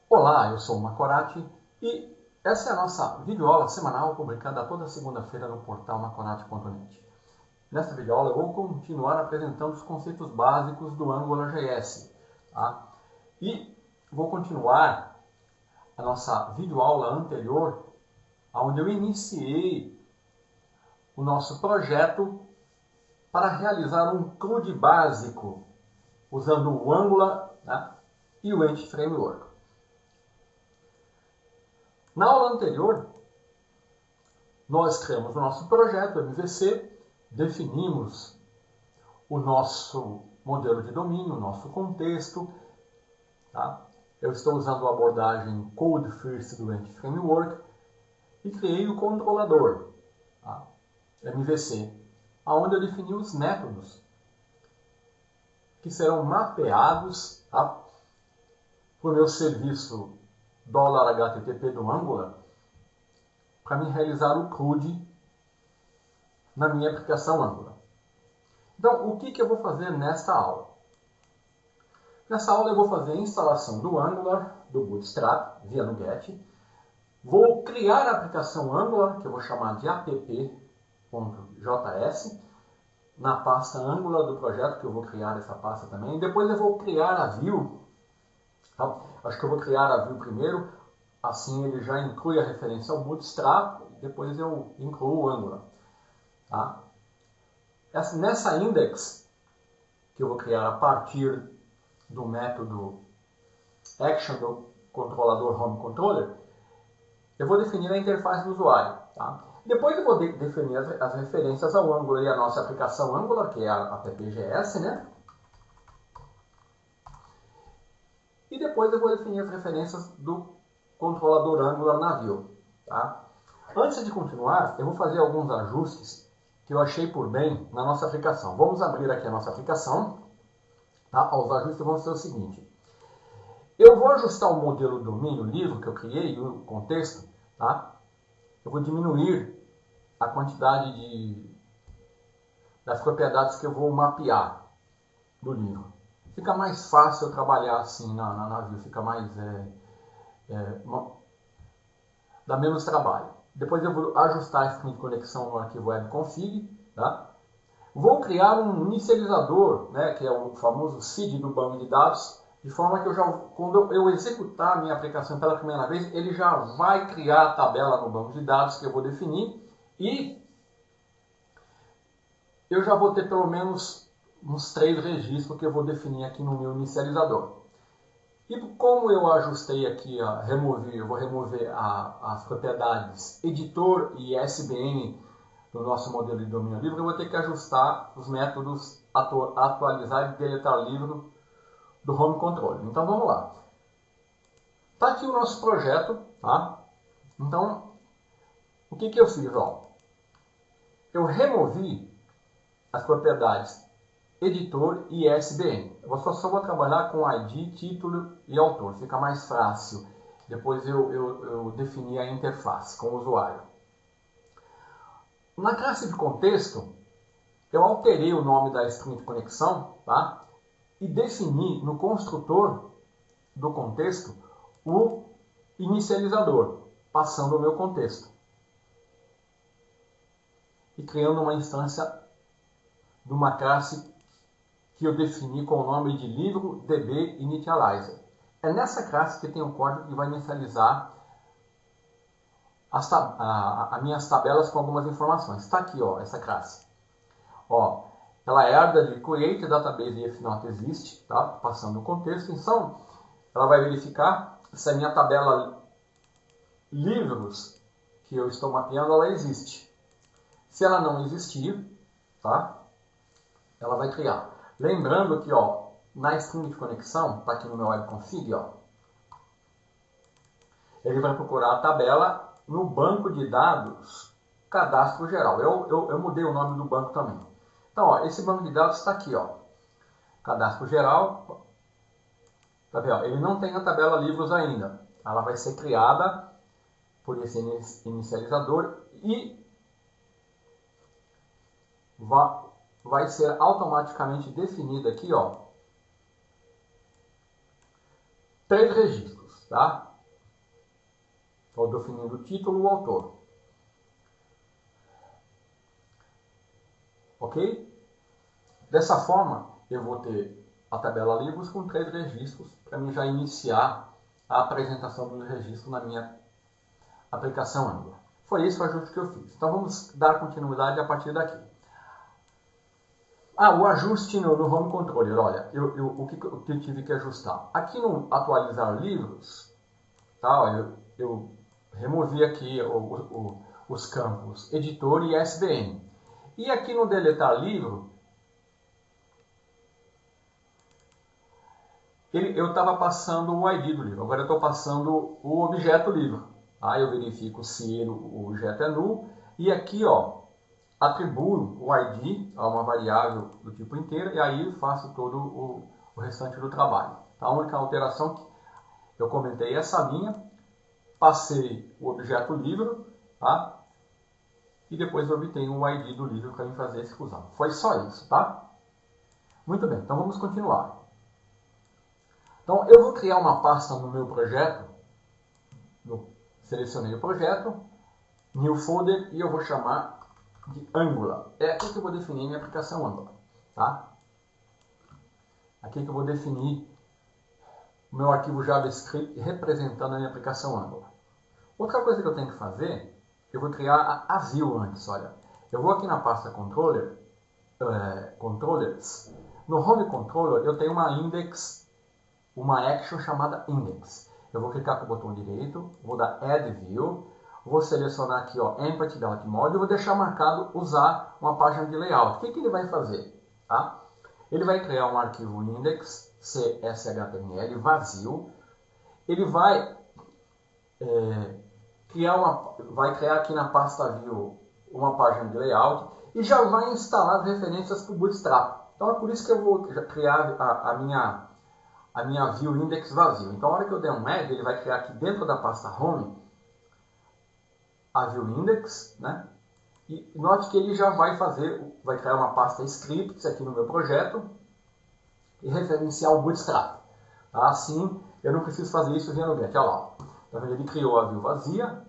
Olá, eu sou o Macorati e essa é a nossa videoaula semanal publicada toda segunda-feira no portal macorati.net. Nesta videoaula eu vou continuar apresentando os conceitos básicos do AngularJS. Tá? E vou continuar a nossa videoaula anterior, onde eu iniciei o nosso projeto para realizar um CRUD básico usando o Angular, né, e o Entity Framework. Na aula anterior, nós criamos o nosso projeto MVC, definimos o nosso modelo de domínio, o nosso contexto. Tá? Eu estou usando a abordagem Code First do Entity Framework e criei o controlador, tá? MVC, onde eu defini os métodos que serão mapeados, tá, para o meu serviço $HTTP do Angular, para me realizar o CRUD na minha aplicação Angular. Então, o que eu vou fazer nesta aula? Nessa aula eu vou fazer a instalação do Angular, do Bootstrap, via NuGet. Vou criar a aplicação Angular, que eu vou chamar de app.js, na pasta Angular do projeto, que eu vou criar essa pasta também. Depois eu vou criar a view. Tá? Acho que eu vou criar a view primeiro, assim ele já inclui a referência ao Bootstrap, depois eu incluo o Angular. Tá? Nessa index, que eu vou criar a partir do método action do controlador home controller, eu vou definir a interface do usuário. Tá? Depois eu vou definir as referências ao Angular e a nossa aplicação Angular, que é a app.js, né? E depois eu vou definir as referências do controlador Angular na view. Tá? Antes de continuar, eu vou fazer alguns ajustes que eu achei por bem na nossa aplicação. Vamos abrir aqui a nossa aplicação. Tá? Os ajustes vão ser o seguinte. Eu vou ajustar o modelo domínio livre que eu criei, o contexto. Tá? Eu vou diminuir a quantidade das propriedades que eu vou mapear do livro. Fica mais fácil eu trabalhar assim na view, fica mais... dá menos trabalho. Depois eu vou ajustar a string de conexão no arquivo webconfig. Tá? Vou criar um inicializador, né, que é o famoso seed do banco de dados, de forma que quando eu executar a minha aplicação pela primeira vez, ele já vai criar a tabela no banco de dados que eu vou definir e eu já vou ter pelo menos uns 3 registros que eu vou definir aqui no meu inicializador. E como eu ajustei aqui, eu vou remover as propriedades editor e SBN do nosso modelo de domínio livre, eu vou ter que ajustar os métodos atualizar e deletar livro do home control. Então vamos lá. Está aqui o nosso projeto. Tá? Então, o que eu fiz? Eu removi as propriedades editor e SBN. Eu só vou trabalhar com ID, título e autor. Fica mais fácil. Depois eu definir a interface com o usuário. Na classe de contexto, eu alterei o nome da string de conexão, tá? E defini no construtor do contexto o inicializador, passando o meu contexto. E criando uma instância de uma classe que eu defini com o nome de livro db initializer. É nessa classe que tem o código que vai inicializar as minhas tabelas com algumas informações. Está aqui, essa classe. Ela herda de create database if not exist, tá? Passando o contexto. Então, ela vai verificar se a minha tabela livros que eu estou mapeando, ela existe. Se ela não existir, tá? Ela vai criar. Lembrando que, na string de conexão, está aqui no meu webconfig, ele vai procurar a tabela no banco de dados cadastro geral. Eu mudei o nome do banco também. Então, esse banco de dados está aqui, cadastro geral. Tá vendo? Ele não tem a tabela livros ainda. Ela vai ser criada por esse inicializador e vai ser automaticamente definida aqui, 3 registros. tá? Estou definindo o título e o autor. Ok? Dessa forma, eu vou ter a tabela livros com 3 registros para mim já iniciar a apresentação dos registros na minha aplicação Angular. Foi esse o ajuste que eu fiz. Então vamos dar continuidade a partir daqui. O ajuste no Home Controller. Olha, o que eu tive que ajustar? Aqui no atualizar livros, tá, eu removi aqui os campos editor e SBN. E aqui no deletar livro, eu estava passando o ID do livro, agora eu estou passando o objeto livro. Aí eu verifico se o objeto é null, e aqui ó, atribuo o ID a uma variável do tipo inteira, e aí faço todo o restante do trabalho. A única alteração que eu comentei é essa linha, passei o objeto livro, tá? E depois eu obtenho o ID do livro para fazer esse fusão. Foi só isso, tá? Muito bem, então vamos continuar. Então, eu vou criar uma pasta no meu projeto, selecionei o projeto, New Folder, e eu vou chamar de Angular. É aqui que eu vou definir minha aplicação Angular, tá? Aqui que eu vou definir o meu arquivo JavaScript representando a minha aplicação Angular. Outra coisa que eu tenho que fazer, eu vou criar a view antes, olha. Eu vou aqui na pasta Controller, Controllers. No Home Controller eu tenho uma action chamada Index. Eu vou clicar com o botão direito, vou dar Add View, vou selecionar aqui ó, Empty Layout Mode e vou deixar marcado usar uma página de layout. O que ele vai fazer? Tá? Ele vai criar um arquivo index, CSHTML, vazio. Ele vai criar aqui na pasta View uma página de layout e já vai instalar as referências para o Bootstrap. Então é por isso que eu vou criar a minha view index vazio. Então, na hora que eu der um add, ele vai criar aqui dentro da pasta home a view index, né? E note que ele já vai criar uma pasta scripts aqui no meu projeto e referenciar o Bootstrap. Tá? Assim, eu não preciso fazer isso via no get. Olha lá. Tá vendo? Ele criou a view vazia,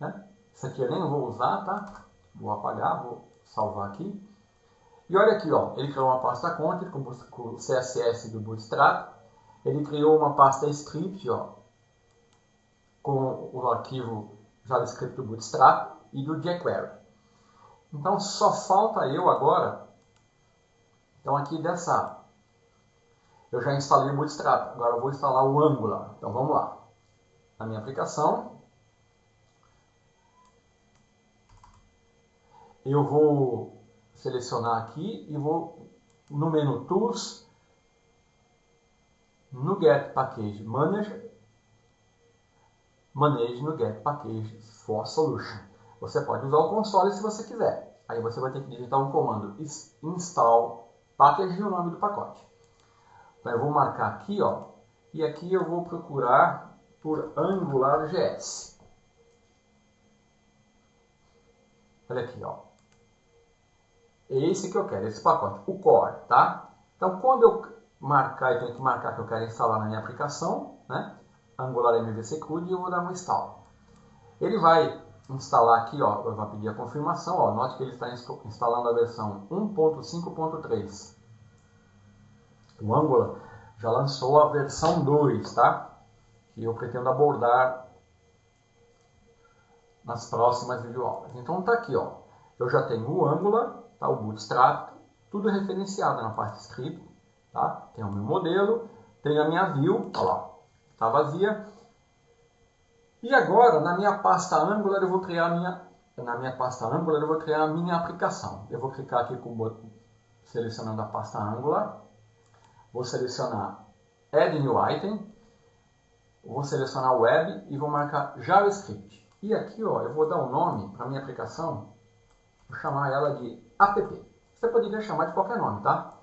né? Isso aqui eu nem vou usar, tá? Vou apagar, vou salvar aqui. E olha aqui, ó, ele criou uma pasta content com o CSS do Bootstrap. Ele criou uma pasta script, ó, com o arquivo JavaScript do Bootstrap e do jQuery. Então só falta eu agora. Então aqui eu já instalei o Bootstrap. Agora eu vou instalar o Angular. Então vamos lá. Na minha aplicação, eu vou selecionar aqui e vou no menu Tools, no Get Package Manager, Manage no Get Packages for Solution. Você pode usar o console se você quiser. Aí você vai ter que digitar um comando install package e o nome do pacote. Então eu vou marcar aqui, ó, e aqui eu vou procurar por AngularJS. Olha aqui, ó. É esse que eu quero, esse pacote, o core, tá? Então quando eu eu tenho que marcar que eu quero instalar na minha aplicação, né? Angular MVC CRUD, e eu vou dar um install. Ele vai instalar aqui, ó, vai pedir a confirmação, ó, note que ele está instalando a versão 1.5.3. O Angular já lançou a versão 2, tá? Que eu pretendo abordar nas próximas videoaulas. Então tá aqui, ó, eu já tenho o Angular, tá? O Bootstrap, tudo referenciado na parte script, tá? Tem o meu modelo, tem a minha view, ó lá, tá vazia. E agora, na minha pasta Angular, eu vou criar a minha aplicação. Eu vou clicar aqui selecionando a pasta Angular, vou selecionar Add New Item, vou selecionar Web e vou marcar JavaScript. E aqui, ó, eu vou dar um nome para a minha aplicação, vou chamar ela de app. Você poderia chamar de qualquer nome, tá?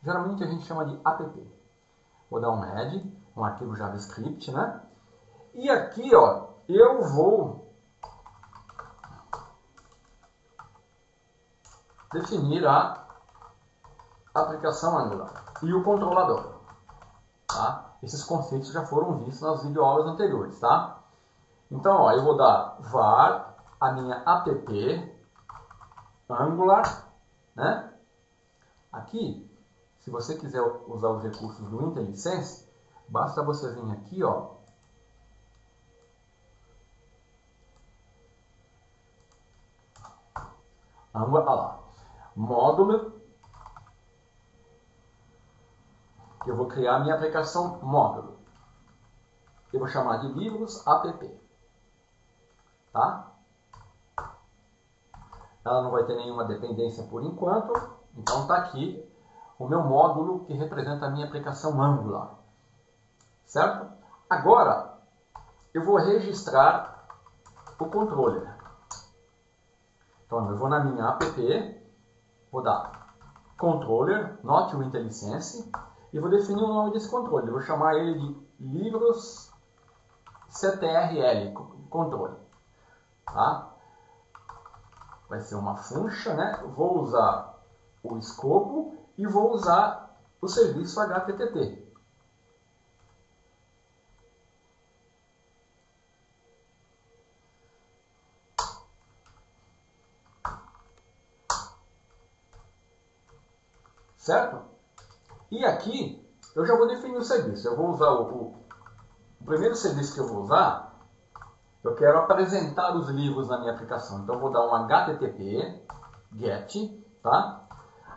Geralmente a gente chama de app. Vou dar um add, um arquivo JavaScript, né? E aqui, ó, eu vou definir a aplicação Angular e o controlador, tá? esses conceitos já foram vistos nas videoaulas anteriores, tá? Então, ó, eu vou dar var a minha app Angular, né? Aqui, se você quiser usar os recursos do IntelliSense, basta você vir aqui, ó, Angular, olha lá, módulo, que eu vou criar a minha aplicação módulo. Eu vou chamar de livros app, tá? Ela não vai ter nenhuma dependência por enquanto, então está aqui o meu módulo que representa a minha aplicação Angular, certo? Agora, eu vou registrar o controller. Então, eu vou na minha app, vou dar controller, not o IntelliSense, e vou definir o nome desse controller. Eu vou chamar ele de livros CTRL, controle. Tá? Vai ser uma function, né? Vou usar o escopo e vou usar o serviço HTTP. Certo? E aqui eu já vou definir o serviço. Eu vou usar o primeiro serviço que eu vou usar. Eu quero apresentar os livros na minha aplicação. Então eu vou dar um HTTP GET, tá?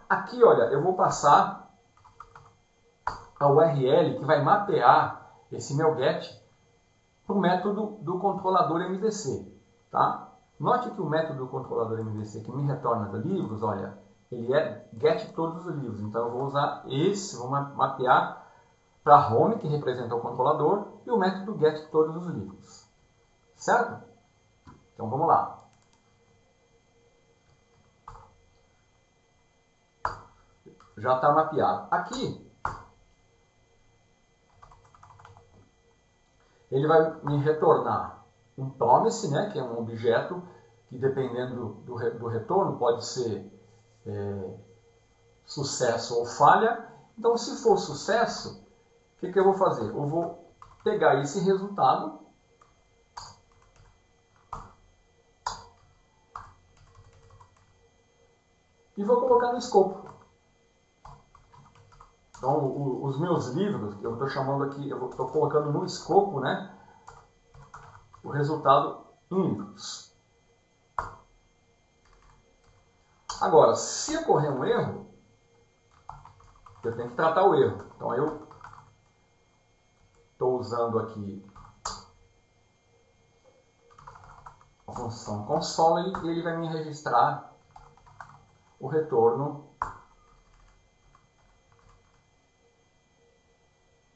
Aqui, olha, eu vou passar a URL que vai mapear esse meu GET para o método do controlador MVC, tá? Note que o método do controlador MVC que me retorna os livros, olha, ele é get todos os livros. Então eu vou usar esse, vou mapear para home, que representa o controlador, e o método get todos os livros. Certo? Então vamos lá. Já está mapeado. Aqui, ele vai me retornar um promise, né, que é um objeto que, dependendo do retorno, pode ser sucesso ou falha. Então, se for sucesso, o que eu vou fazer? Eu vou pegar esse resultado e vou colocar no escopo. Então, os meus livros, eu estou chamando aqui, eu estou colocando no escopo, né, o resultado em livros. Agora, se ocorrer um erro, eu tenho que tratar o erro. Então, eu estou usando aqui a função console e ele vai me registrar o retorno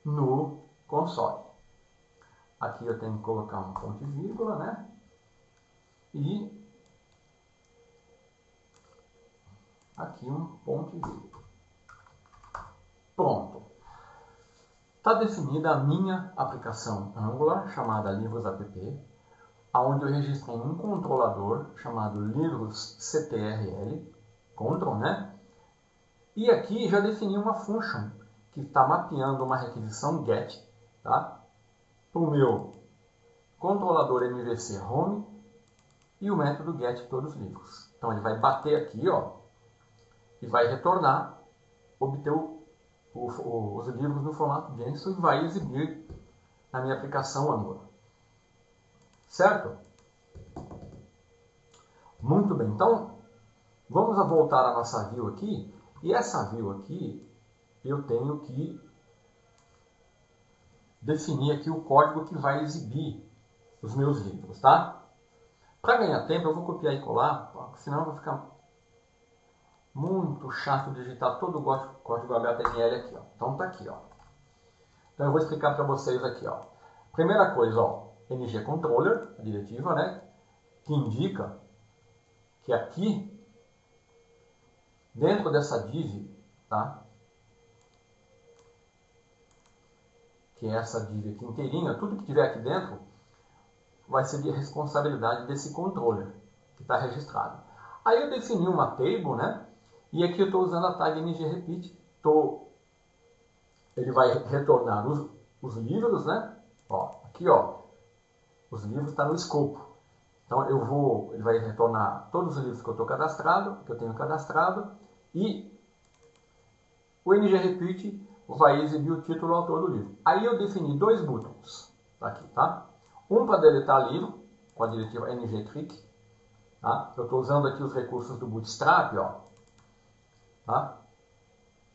no console. Aqui eu tenho que colocar um ponto e vírgula, né? E aqui um ponto e vírgula. Pronto. Está definida a minha aplicação Angular, chamada livros app, onde eu registrei um controlador chamado livros CTRL, control, né? E aqui já defini uma function que está mapeando uma requisição get, tá? Para o meu controlador MVC home e o método get todos os livros. Então ele vai bater aqui, ó, e vai retornar, obter os livros no formato JSON e vai exibir na minha aplicação Angular. Certo? Muito bem. Então, vamos voltar à nossa view aqui. E essa view aqui, eu tenho que definir aqui o código que vai exibir os meus livros, tá? Para ganhar tempo, eu vou copiar e colar, senão vai ficar muito chato digitar todo o código HTML aqui, ó. Então tá aqui, ó. Então eu vou explicar para vocês aqui, ó. Primeira coisa, ó, ngController, a diretiva, né, que indica que aqui dentro dessa div, tá? Que é essa div aqui inteirinha, tudo que tiver aqui dentro vai ser de responsabilidade desse controller que está registrado. Aí eu defini uma table, né? E aqui eu estou usando a tag ngRepeat. Ele vai retornar os livros, né? Ó, aqui, ó, os livros estão no escopo. Então ele vai retornar todos os livros que eu estou cadastrado, que eu tenho cadastrado, e o NGRepeat vai exibir o título e o autor do livro. Aí eu defini dois buttons, aqui, tá? Um para deletar livro, com a diretiva ngtrick, tá? Eu estou usando aqui os recursos do Bootstrap, ó, tá?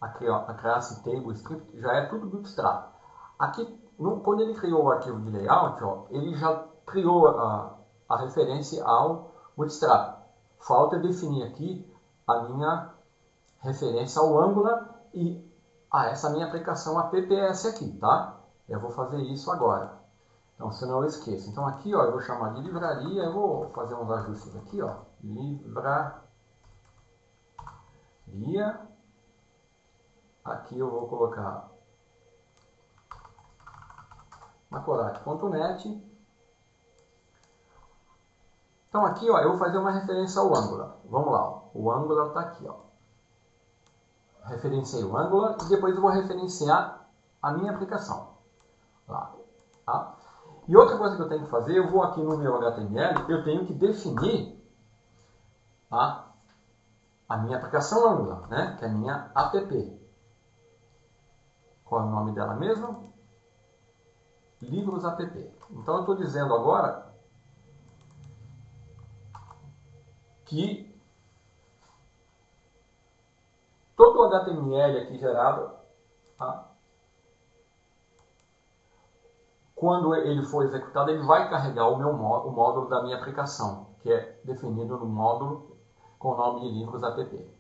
Aqui, ó, a classe table script já é tudo Bootstrap. Aqui, quando ele criou o arquivo de layout, ó, ele já criou a referência ao Bootstrap. Falta definir aqui a minha referência ao Angular e essa minha aplicação apps aqui, tá? Eu vou fazer isso agora. Então, se não eu esqueço. Então, aqui, ó, eu vou chamar de livraria, eu vou fazer uns ajustes aqui, ó. Livraria. Aqui eu vou colocar macorate.net. Então, aqui, ó, eu vou fazer uma referência ao Angular. Vamos lá, ó. O Angular está aqui, ó. Referenciei o Angular e depois eu vou referenciar a minha aplicação. Lá, tá? E outra coisa que eu tenho que fazer, eu vou aqui no meu HTML, eu tenho que definir a minha aplicação Angular, né? Que é a minha app. Qual é o nome dela mesmo? Livros app. Então eu estou dizendo agora que todo o HTML aqui gerado, tá? Quando ele for executado, ele vai carregar o módulo da minha aplicação, que é definido no módulo com o nome de livros app.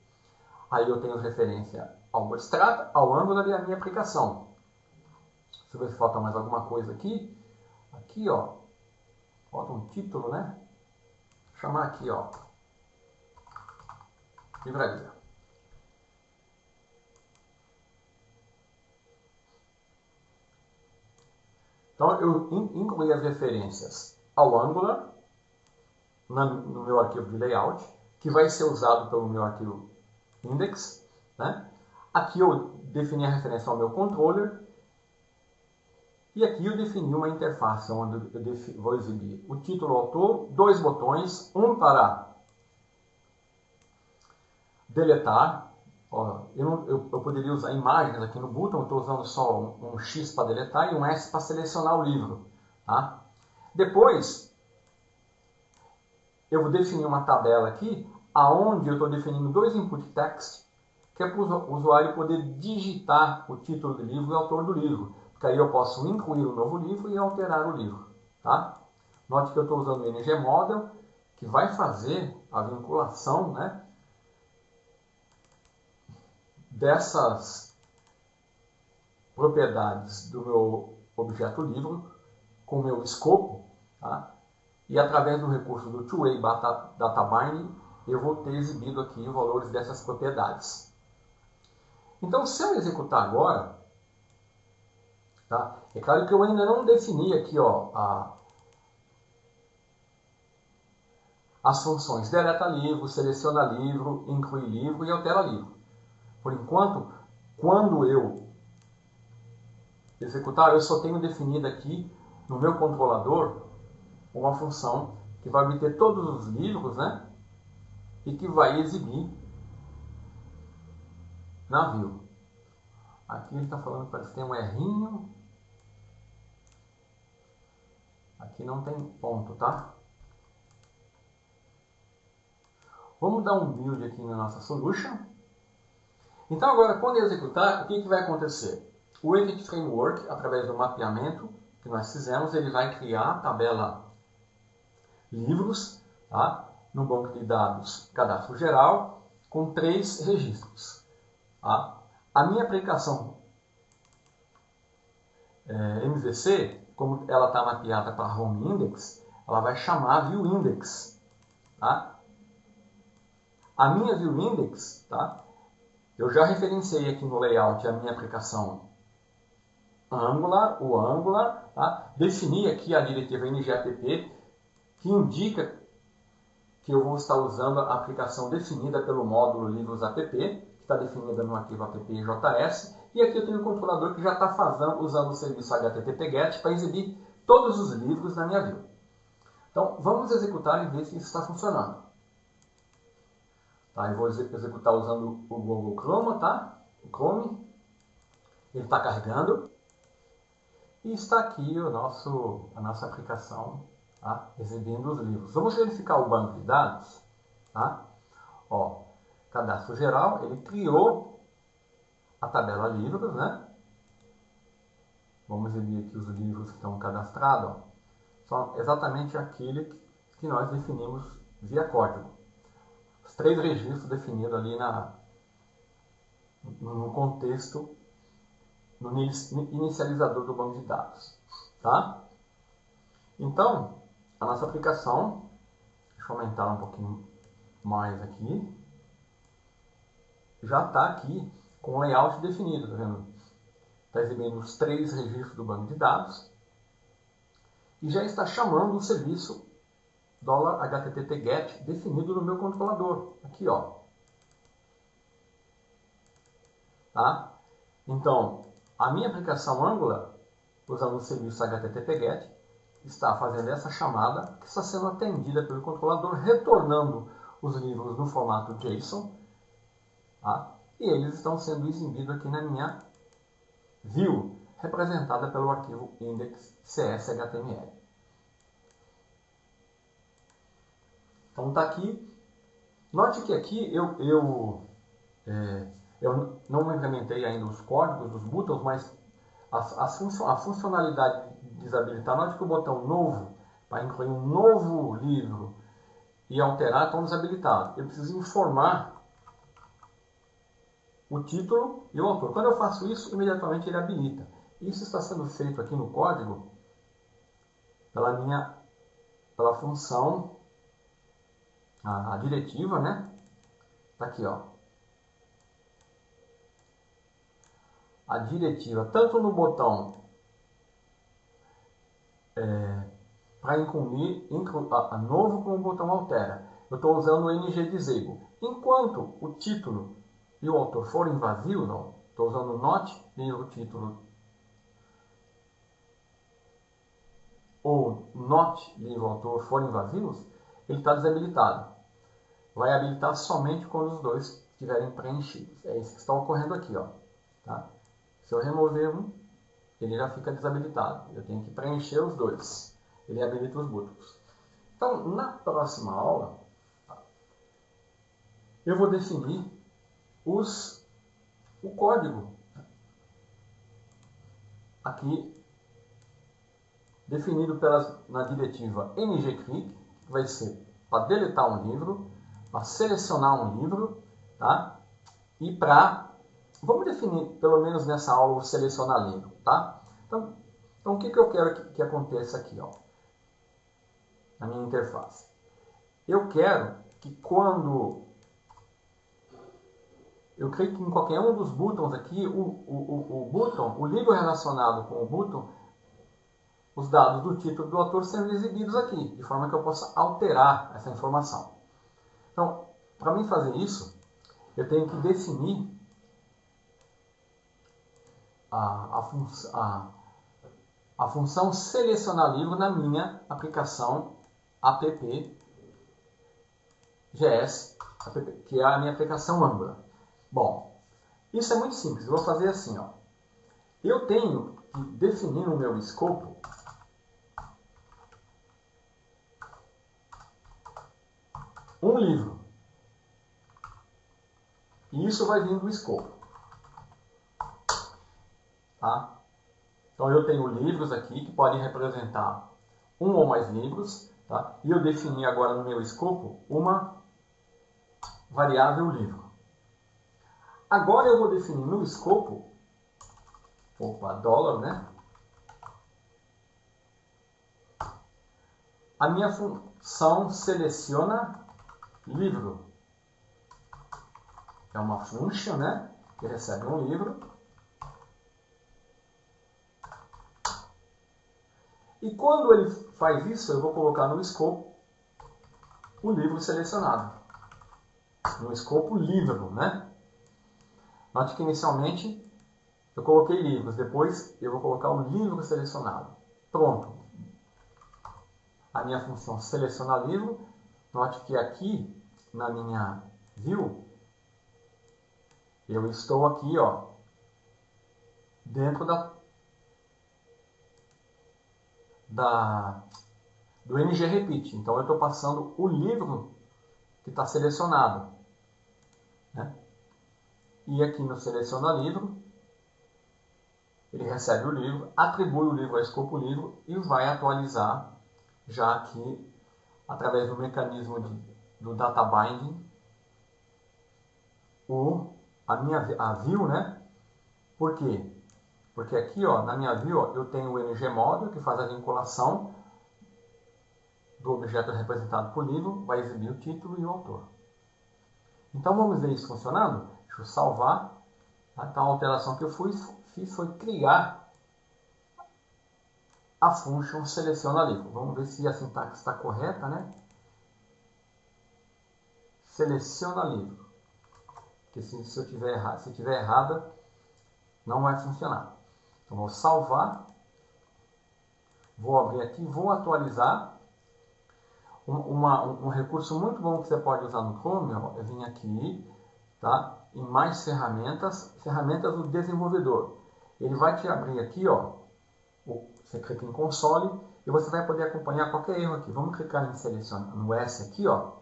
Aí eu tenho referência ao Bootstrap, ao Angular e à minha aplicação. Deixa eu ver se falta mais alguma coisa aqui. Aqui, ó, falta um título, né? Vou chamar aqui, ó, livraria. Então, eu incluí as referências ao Angular no meu arquivo de layout, que vai ser usado pelo meu arquivo index, né? Aqui eu defini a referência ao meu controller e aqui eu defini uma interface onde eu vou exibir o título, o autor, dois botões, um para deletar. Ó, eu poderia usar imagens aqui no botão, eu estou usando só um X para deletar e um S para selecionar o livro. Tá? Depois, eu vou definir uma tabela aqui, onde eu estou definindo dois input text, que é para o usuário poder digitar o título do livro e o autor do livro. Porque aí eu posso incluir o novo livro e alterar o livro. Tá? Note que eu estou usando o ngModel, que vai fazer a vinculação, né, dessas propriedades do meu objeto livro com o meu escopo, tá? E através do recurso do Two-Way Data Binding, eu vou ter exibido aqui os valores dessas propriedades. Então, se eu executar agora, tá? É claro que eu ainda não defini aqui, ó, as funções deleta livro, seleciona livro, inclui livro e altera livro. Por enquanto, quando eu executar, eu só tenho definido aqui no meu controlador uma função que vai obter todos os livros, né? E que vai exibir na view. Aqui ele está falando que parece que tem um errinho. Aqui não tem ponto, tá? Vamos dar um build aqui na nossa solution. Então agora, quando eu executar, o que vai acontecer? O Edit Framework, através do mapeamento que nós fizemos, ele vai criar a tabela livros, tá? No banco de dados cadastro geral, com 3 registros. Tá? A minha aplicação MVC, como ela está mapeada para Home Index, ela vai chamar ViewIndex. Tá? A minha ViewIndex, tá? Eu já referenciei aqui no layout a minha aplicação Angular, o Angular, tá? Defini aqui a diretiva ngapp, que indica que eu vou estar usando a aplicação definida pelo módulo livros app, que está definida no arquivo app.js, E aqui eu tenho um controlador que já está usando o serviço HTTP/GET para exibir todos os livros na minha view. Então, vamos executar e ver se isso está funcionando. Tá, eu vou executar usando o Google Chrome, tá? O Chrome. Ele está carregando. E está aqui a nossa aplicação, tá? Exibindo os livros. Vamos verificar o banco de dados. Tá? Ó, cadastro geral, ele criou a tabela livros, né? Vamos exibir aqui os livros que estão cadastrados. Ó. São exatamente aquele que nós definimos via código. Os 3 registros definidos ali no contexto, no inicializador do banco de dados. Tá? Então, a nossa aplicação, deixa eu aumentar um pouquinho mais aqui, já está aqui com o layout definido, tá vendo? Está exibindo os 3 registros do banco de dados e já está chamando o serviço $HTTP/GET definido no meu controlador. Aqui, ó. Tá? Então, a minha aplicação Angular, usando o serviço HTTP/GET, está fazendo essa chamada que está sendo atendida pelo controlador, retornando os livros no formato JSON, tá? E eles estão sendo exibidos aqui na minha view, representada pelo arquivo index.cs.html. Então está aqui. Note que aqui eu não implementei ainda os códigos dos buttons, mas a funcionalidade de desabilitar, note que o botão novo, para incluir um novo livro e alterar, estão desabilitados. Eu preciso informar o título e o autor. Quando eu faço isso, imediatamente ele habilita. Isso está sendo feito aqui no código pela função, a diretiva, né? Está aqui, ó. A diretiva, tanto no botão para incluir a novo como o botão altera. Eu estou usando o ngDisable. Enquanto o título e o autor forem vazios, estou usando o not livro título ou not livro autor forem vazios, ele está desabilitado. Vai habilitar somente quando os dois estiverem preenchidos. É isso que está ocorrendo aqui, ó. Tá? Se eu remover um, ele já fica desabilitado. Eu tenho que preencher os dois. Ele habilita os buttons. Então, na próxima aula, eu vou definir o código aqui definido na diretiva ngClick, que vai ser para deletar um livro, para selecionar um livro, tá? E vamos definir, pelo menos nessa aula, o selecionar livro, tá? Então o que eu quero que aconteça aqui, ó, na minha interface? Eu quero que quando eu clico em qualquer um dos buttons aqui, o livro relacionado com o button, os dados do título do autor sendo exibidos aqui, de forma que eu possa alterar essa informação. Então, para mim fazer isso, eu tenho que definir a função selecionar livro na minha aplicação app.js, que é a minha aplicação Angular. Bom, isso é muito simples. Eu vou fazer assim, ó. Eu tenho que definir no meu escopo um livro. E isso vai vir do escopo. Tá? Então eu tenho livros aqui que podem representar um ou mais livros. Tá? E eu defini agora no meu escopo uma variável livro. Agora eu vou definir no escopo, $, né? A minha função seleciona livro. É uma function, né? Que recebe um livro. E quando ele faz isso, eu vou colocar no escopo o livro selecionado. No escopo livro, né? Note que inicialmente Eu coloquei livros, depois eu vou colocar o livro selecionado. Pronto. A minha função selecionar livro. Note que aqui na minha view eu estou aqui, ó, dentro do NG Repeat. Então eu estou passando o livro que está selecionado, né? E aqui no Seleciona Livro, ele recebe o livro, atribui o livro ao escopo livro e vai atualizar já aqui, através do mecanismo do Data Binding, a view, né? Por quê? Porque aqui, ó, na minha view, ó, eu tenho o NG Model, que faz a vinculação do objeto representado por livro, vai exibir o título e o autor. Então vamos ver isso funcionando? Deixa eu salvar. Então a alteração que eu fiz foi criar a função seleciona livro. Vamos ver se a sintaxe está correta, né? Seleciona livro. Porque se tiver errada, não vai funcionar. Então vou salvar. Vou abrir aqui, vou atualizar. Um recurso muito bom que você pode usar no Chrome, ó, eu vim aqui, tá? Em mais ferramentas do desenvolvedor. Ele vai te abrir aqui, ó, você clica em console e você vai poder acompanhar qualquer erro aqui. Vamos clicar em selecionar no S aqui, ó.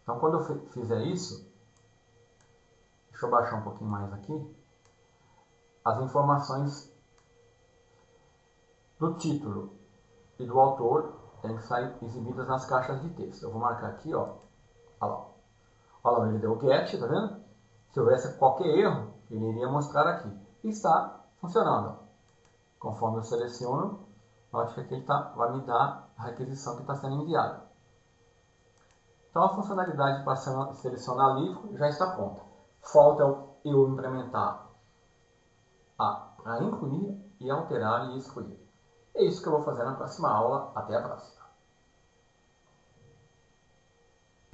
Então quando eu fizer isso, deixa eu baixar um pouquinho mais aqui, as informações do título e do autor têm que sair exibidas nas caixas de texto. Eu vou marcar aqui, ó. Olha lá. Olha lá, ele deu o get, tá vendo? Se houvesse qualquer erro, ele iria mostrar aqui. E está funcionando. Conforme eu seleciono, note que aqui ele vai me dar a requisição que está sendo enviada. Então a funcionalidade para selecionar livro já está pronta. Falta eu implementar para incluir e alterar e excluir. É isso que eu vou fazer na próxima aula. Até a próxima.